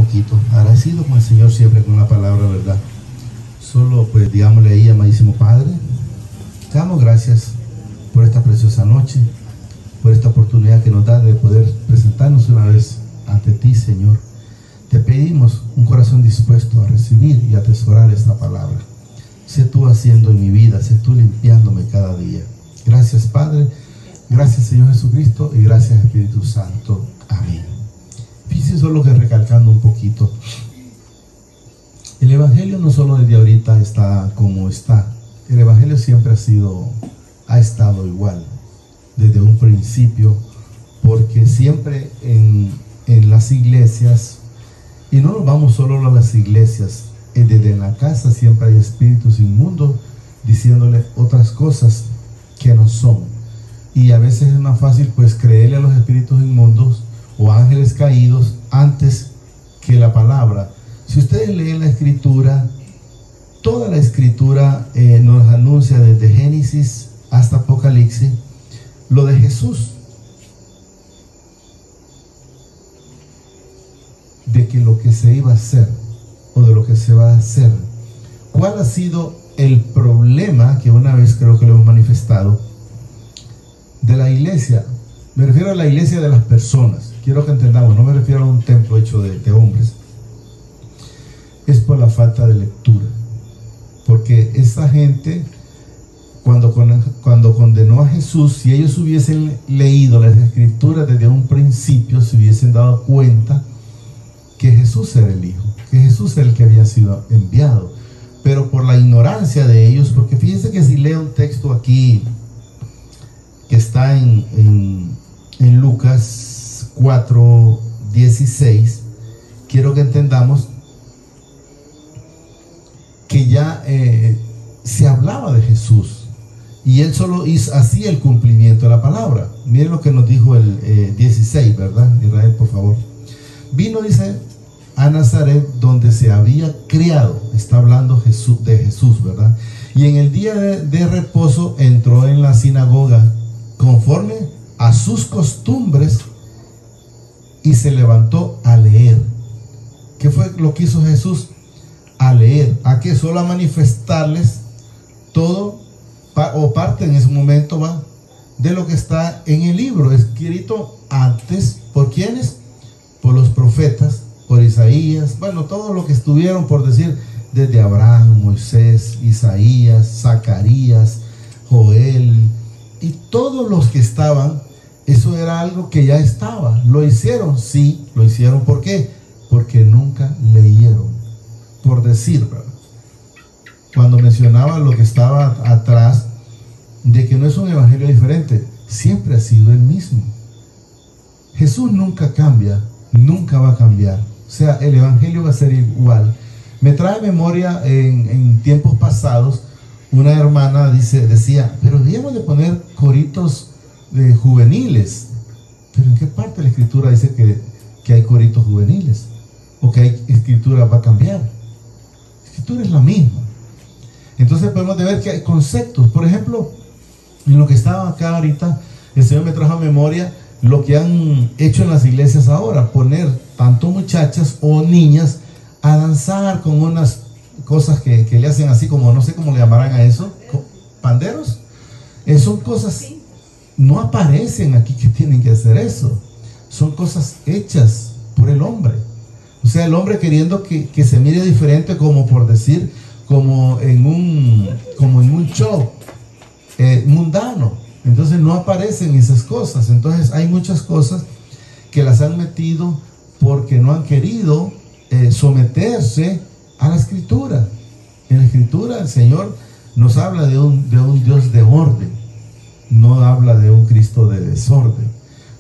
poquito, agradecido con el Señor siempre con la palabra, ¿verdad? Solo pues digámosle ahí, amadísimo Padre, te damos gracias por esta preciosa noche, por esta oportunidad que nos da de poder presentarnos una vez ante ti, Señor. Te pedimos un corazón dispuesto a recibir y atesorar esta palabra. Sé tú haciendo en mi vida, sé tú limpiándome cada día. Gracias, Padre, gracias, Señor Jesucristo, y gracias, Espíritu Santo. Amén. Fíjense solo que recalcando un poquito, el Evangelio no solo desde ahorita está como está, el Evangelio siempre ha estado igual, desde un principio, porque siempre en las iglesias, y no nos vamos solo a las iglesias, desde en la casa siempre hay espíritus inmundos diciéndole otras cosas que no son, y a veces es más fácil pues creerle a los espíritus inmundos o ángeles caídos antes que la palabra. Si ustedes leen la escritura, toda la escritura nos anuncia desde Génesis hasta Apocalipsis lo de Jesús, de que lo que se iba a hacer o de lo que se va a hacer. ¿Cuál ha sido el problema que una vez creo que lo hemos manifestado de la iglesia? Me refiero a la iglesia de las personas. Quiero que entendamos, no me refiero a un templo hecho de hombres. Es por la falta de lectura. Porque esa gente, cuando condenó a Jesús, si ellos hubiesen leído las escrituras desde un principio, se hubiesen dado cuenta que Jesús era el Hijo, que Jesús era el que había sido enviado. Pero por la ignorancia de ellos, porque fíjense que si leo un texto aquí que está en Lucas 4:16, quiero que entendamos que ya se hablaba de Jesús y él solo hacía el cumplimiento de la palabra. Miren lo que nos dijo el 16, ¿verdad? Israel, por favor. Vino, dice, a Nazaret, donde se había criado. Está hablando de Jesús, ¿verdad? Y en el día de reposo entró en la sinagoga conforme a sus costumbres y se levantó a leer. ¿Qué fue lo que hizo Jesús? A leer. ¿A qué? Solo a manifestarles todo o parte en ese momento va de lo que está en el libro escrito antes. ¿Por quiénes? Por los profetas, por Isaías, bueno, todo lo que estuvieron, por decir, desde Abraham, Moisés, Isaías, Zacarías, Joel y todos los que estaban. Eso era algo que ya estaba. ¿Lo hicieron? Sí, lo hicieron. ¿Por qué? Porque nunca leyeron. Por decir, ¿verdad? Cuando mencionaba lo que estaba atrás, de que no es un evangelio diferente, siempre ha sido el mismo. Jesús nunca cambia, nunca va a cambiar. O sea, el evangelio va a ser igual. Me trae memoria en tiempos pasados, una hermana decía, pero debíamos de poner coritos juveniles. Pero ¿en qué parte de la escritura dice que hay coritos juveniles? O que hay escritura va a cambiar. La escritura es la misma. Entonces podemos ver que hay conceptos. Por ejemplo, en lo que estaba acá ahorita, el Señor me trajo a memoria lo que han hecho en las iglesias ahora, poner tanto muchachas o niñas a danzar con unas cosas que le hacen así como, no sé cómo le llamarán a eso, panderos. Son cosas, no aparecen aquí que tienen que hacer eso. Son cosas hechas por el hombre. O sea, el hombre queriendo que se mire diferente, como por decir, como en un show mundano. Entonces no aparecen esas cosas. Entonces hay muchas cosas que las han metido porque no han querido someterse a la escritura. En la escritura el Señor nos habla de un Dios de orden. No habla de un Cristo de desorden.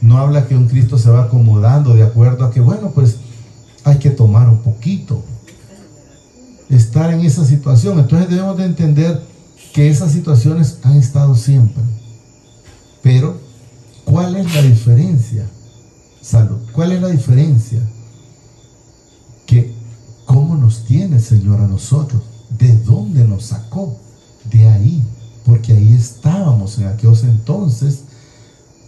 No habla que un Cristo se va acomodando de acuerdo a que, bueno, pues hay que tomar un poquito, estar en esa situación. Entonces debemos de entender que esas situaciones han estado siempre. Pero, ¿cuál es la diferencia? Salud. ¿Cuál es la diferencia? Que cómo nos tiene el Señor a nosotros, de dónde nos sacó, de ahí, porque ahí estábamos en aquellos entonces,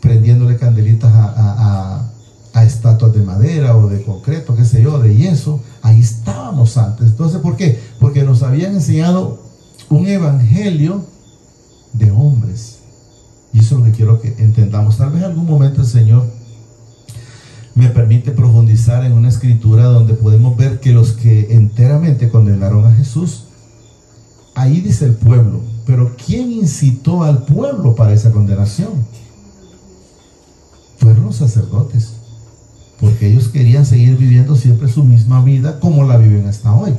prendiéndole candelitas a estatuas de madera o de concreto, qué sé yo, de yeso, ahí estábamos antes. Entonces, ¿por qué? Porque nos habían enseñado un evangelio de hombres. Y eso es lo que quiero que entendamos. Tal vez en algún momento el Señor me permite profundizar en una escritura donde podemos ver que los que enteramente condenaron a Jesús, ahí dice el pueblo, pero ¿quién incitó al pueblo para esa condenación? Fueron los sacerdotes, porque ellos querían seguir viviendo siempre su misma vida como la viven hasta hoy.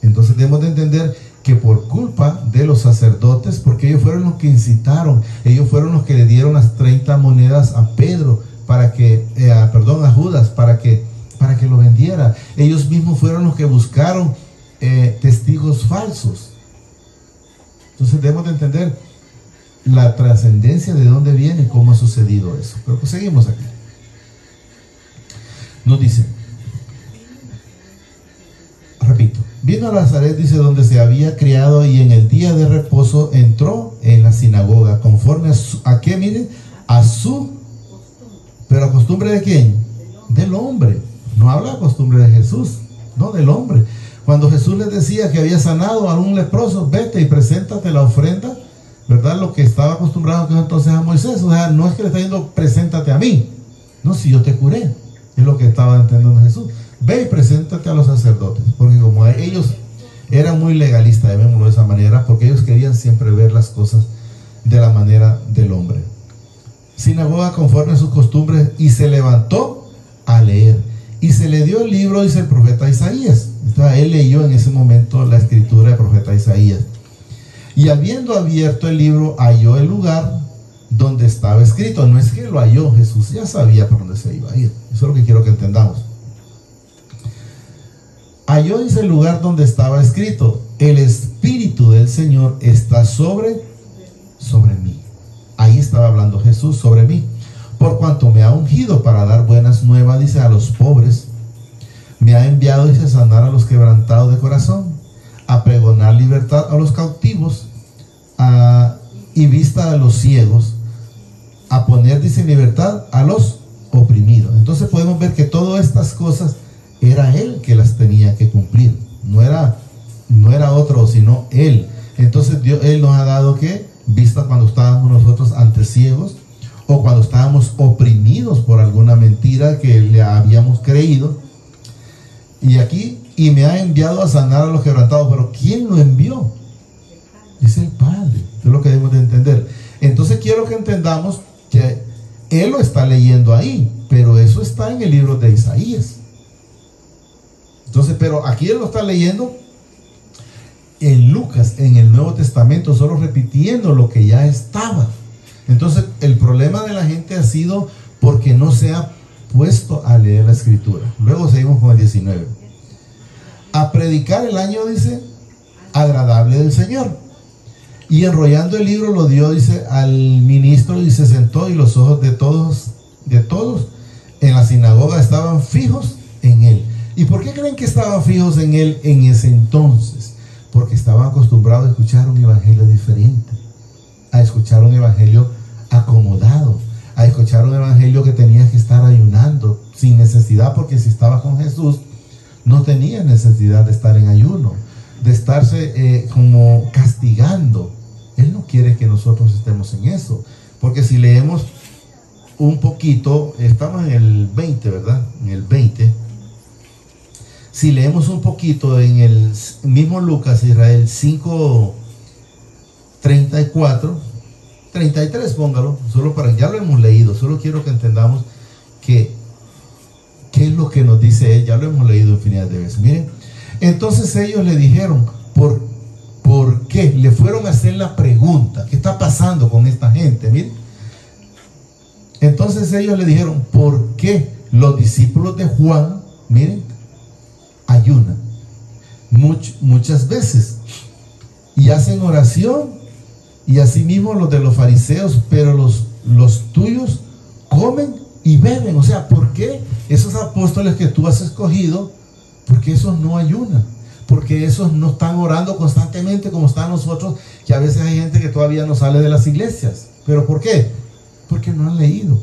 Entonces debemos de entender que por culpa de los sacerdotes, porque ellos fueron los que incitaron, ellos fueron los que le dieron las 30 monedas a Pedro, para que, a Judas, para que lo vendiera. Ellos mismos fueron los que buscaron testigos falsos. Entonces debemos de entender la trascendencia de dónde viene y cómo ha sucedido eso. Pero pues seguimos aquí. Nos dice, repito, vino a Nazaret, dice, donde se había criado, y en el día de reposo entró en la sinagoga, conforme a qué, miren, a su, pero a costumbre de quién, del hombre. No habla de costumbre de Jesús, no, del hombre. Cuando Jesús les decía que había sanado a un leproso, vete y preséntate la ofrenda, ¿verdad? Lo que estaba acostumbrado que entonces a Moisés, o sea, no es que le está diciendo preséntate a mí, no, si yo te curé, es lo que estaba entendiendo Jesús. Ve y preséntate a los sacerdotes, porque como ellos eran muy legalistas, llamémoslo de esa manera, porque ellos querían siempre ver las cosas de la manera del hombre. Sinagoga conforme a sus costumbres, y se levantó a leer, y se le dio el libro, dice el profeta Isaías. Entonces él leyó en ese momento la escritura del profeta Isaías, y habiendo abierto el libro, halló el lugar donde estaba escrito. No es que lo halló, Jesús ya sabía por dónde se iba a ir. Eso es lo que quiero que entendamos. Halló, dice, el lugar donde estaba escrito: el Espíritu del Señor está sobre mí. Ahí estaba hablando Jesús, sobre mí, por cuanto me ha ungido para dar buenas nuevas, dice, a los pobres. Me ha enviado, dice, a sanar a los quebrantados de corazón, a pregonar libertad a los cautivos, y vista a los ciegos, a poner, dice, en libertad a los oprimidos. Entonces podemos ver que todas estas cosas era Él que las tenía que cumplir, no era otro, sino Él. Entonces Él nos ha dado que vista cuando estábamos nosotros ante ciegos, o cuando estábamos oprimidos por alguna mentira que le habíamos creído. Y aquí, y me ha enviado a sanar a los quebrantados. Pero ¿quién lo envió? Es el Padre. Eso es lo que debemos de entender. Entonces quiero que entendamos que Él lo está leyendo ahí, pero eso está en el libro de Isaías. Entonces, pero aquí Él lo está leyendo en Lucas, en el Nuevo Testamento, solo repitiendo lo que ya estaba. Entonces el problema de la gente ha sido porque no se ha puesto a leer la escritura. Luego seguimos con el 19. A predicar el año, dice, agradable del Señor. Y enrollando el libro lo dio, dice, al ministro, y se sentó, y los ojos de todos en la sinagoga estaban fijos en él. ¿Y por qué creen que estaban fijos en él en ese entonces? Porque estaban acostumbrados a escuchar un evangelio diferente, a escuchar un evangelio acomodado, a escuchar un evangelio que tenías que estar ayunando sin necesidad, porque si estabas con Jesús no tenías necesidad de estar en ayuno, de estarse como castigando. Él no quiere que nosotros estemos en eso, porque si leemos un poquito, estamos en el 20, ¿verdad? En el 20. Si leemos un poquito en el mismo Lucas, Israel 5, 34, 33, póngalo, solo para, ya lo hemos leído, solo quiero que entendamos qué es lo que nos dice él, ya lo hemos leído infinidad de veces. Miren, entonces ellos le dijeron, ¿por qué? Le fueron a hacer la pregunta, ¿qué está pasando con esta gente? Miren, entonces ellos le dijeron, ¿por qué los discípulos de Juan, miren, ayunan muchas veces y hacen oración, y asimismo los de los fariseos, pero los tuyos comen y beben? O sea, ¿por qué esos apóstoles que tú has escogido, porque esos no ayunan? Porque esos no están orando constantemente como están nosotros, que a veces hay gente que todavía no sale de las iglesias. ¿Pero por qué? Porque no han leído.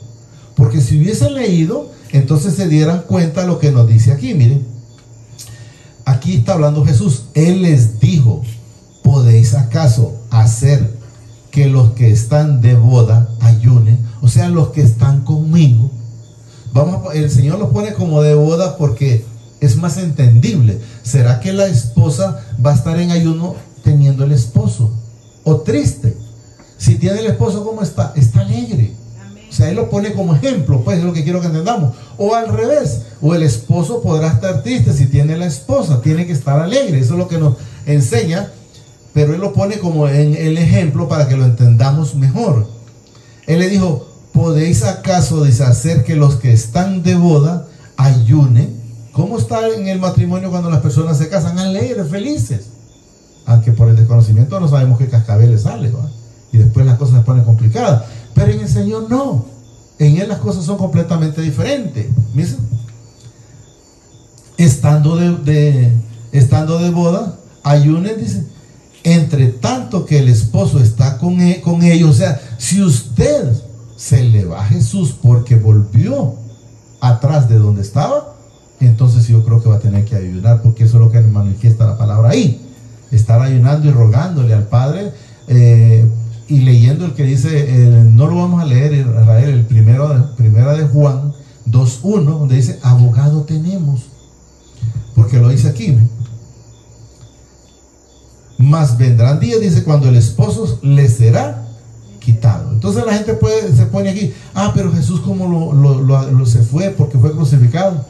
Porque si hubiesen leído, entonces se dieran cuenta de lo que nos dice aquí. Miren, aquí está hablando Jesús. Él les dijo: ¿podéis acaso hacer que los que están de boda ayunen? O sea, los que están conmigo. El Señor los pone como de boda porque es más entendible. ¿Será que la esposa va a estar en ayuno teniendo el esposo? ¿O triste? Si tiene el esposo, ¿cómo está? Está alegre. O sea, Él lo pone como ejemplo, pues es lo que quiero que entendamos. O al revés, o el esposo podrá estar triste si tiene la esposa, tiene que estar alegre. Eso es lo que nos enseña, pero Él lo pone como en el ejemplo para que lo entendamos mejor. Él le dijo: ¿podéis acaso deshacer que los que están de boda ayunen? ¿Cómo está en el matrimonio cuando las personas se casan? Alegres, felices. Aunque por el desconocimiento no sabemos qué cascabel les sale, ¿no? Y después las cosas se ponen complicadas. Pero en el Señor no. En Él las cosas son completamente diferentes. ¿Miren? Estando de boda, ayunen, dice, entre tanto que el esposo está con ellos. O sea, si usted se le va a Jesús porque volvió atrás de donde estaba, entonces yo creo que va a tener que ayunar, porque eso es lo que manifiesta la palabra ahí. Estar ayunando y rogándole al Padre, y leyendo el que dice, no lo vamos a leer, Israel, el primera de Juan 2:1, donde dice: abogado tenemos, porque lo dice aquí, ¿no? Mas vendrán días, dice, cuando el esposo le será quitado. Entonces la gente se pone aquí: pero Jesús, ¿cómo se fue? Porque fue crucificado.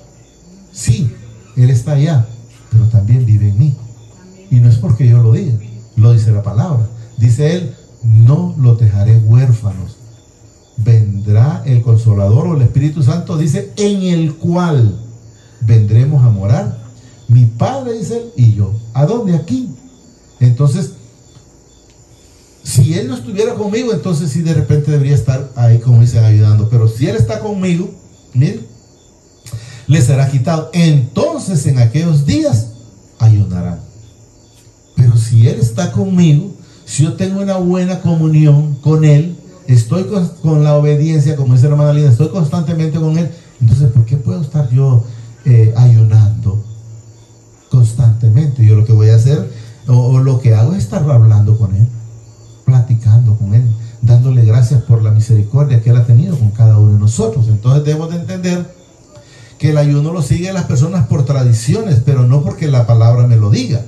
Sí, Él está allá, pero también vive en mí. Y no es porque yo lo diga, lo dice la palabra. Dice Él: no los dejaré huérfanos. Vendrá el Consolador, o el Espíritu Santo, dice, en el cual vendremos a morar mi Padre, dice Él, y yo. ¿A dónde? Aquí. Entonces, si Él no estuviera conmigo, entonces sí, de repente debería estar ahí, como dicen, ayudando. Pero si Él está conmigo, miren, le será quitado. Entonces en aquellos días ayunarán. Pero si Él está conmigo, si yo tengo una buena comunión con Él, estoy con la obediencia, como dice la hermana Linda, estoy constantemente con Él, entonces ¿por qué puedo estar yo ayunando constantemente? Yo lo que voy a hacer, o lo que hago, es estar hablando con Él, platicando con Él, dándole gracias por la misericordia que Él ha tenido con cada uno de nosotros. Entonces debemos de entender que el ayuno lo siguen las personas por tradiciones, pero no porque la palabra me lo diga.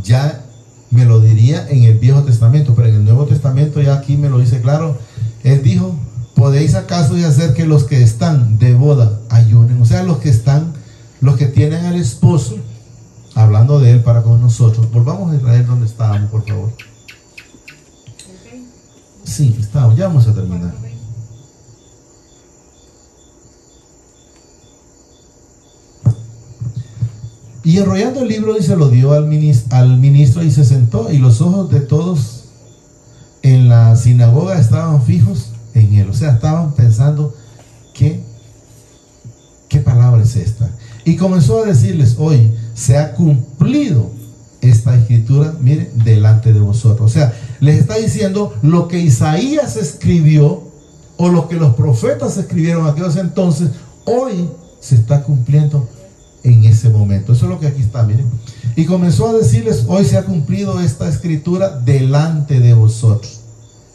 Ya me lo diría en el Viejo Testamento, pero en el Nuevo Testamento ya aquí me lo dice claro. Él dijo: ¿podéis acaso hacer que los que están de boda ayunen? O sea, los que tienen al esposo, hablando de Él para con nosotros. Volvamos a Israel donde estábamos, por favor. Sí, estábamos, ya vamos a terminar. Y enrollando el libro, dice, lo dio al ministro y se sentó, y los ojos de todos en la sinagoga estaban fijos en él. O sea, estaban pensando: ¿qué palabra es esta? Y comenzó a decirles: hoy se ha cumplido esta escritura, miren, delante de vosotros. O sea, les está diciendo lo que Isaías escribió, o lo que los profetas escribieron en aquellos entonces, hoy se está cumpliendo en ese momento. Eso es lo que aquí está, miren. Y comenzó a decirles: hoy se ha cumplido esta escritura delante de vosotros.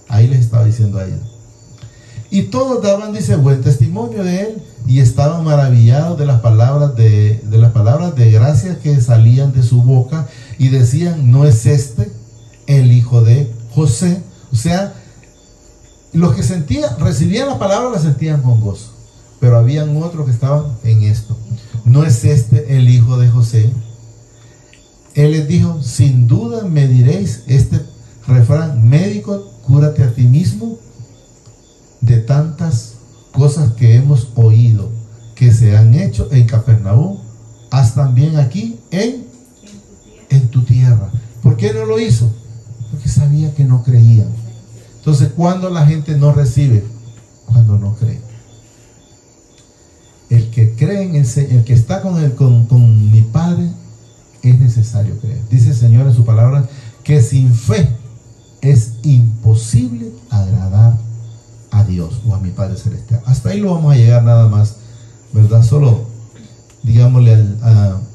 Ahí les estaba diciendo a ellos. Y todos daban, dice, buen testimonio de Él, y estaban maravillados de las palabras de gracia que salían de su boca, y decían: ¿no es este el hijo de José? O sea, los que recibían la palabra, la sentían con gozo, pero habían otros que estaban en esto: ¿no es este el hijo de José? Él les dijo: sin duda me diréis este refrán: médico, cúrate a ti mismo. De tantas cosas que hemos oído que se han hecho en Capernaúm, haz también aquí en tu tierra. ¿Por qué no lo hizo? Porque sabía que no creían. Entonces, cuando la gente no recibe, cuando no cree. El que cree en el que está con mi Padre, es necesario creer. Dice el Señor en su palabra que sin fe es imposible agradar a Dios o a mi Padre Celestial. Hasta ahí lo vamos a llegar nada más ¿verdad? Solo digámosle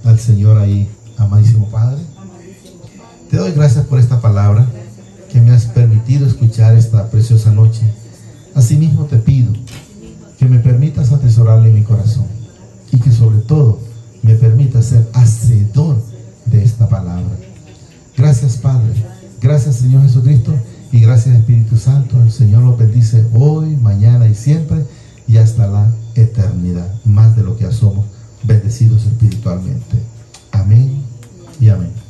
al Señor ahí, amadísimo Padre, te doy gracias por esta palabra que me has permitido escuchar esta preciosa noche. Asimismo te pido que me permitas atesorarla en mi corazón y que sobre todo me permitas ser hacedor de esta palabra. Gracias, Padre. Gracias, Señor Jesucristo, y gracias, Espíritu Santo. El Señor los bendice hoy, mañana y siempre y hasta la eternidad, más de lo que ya somos bendecidos espiritualmente. Amén y amén.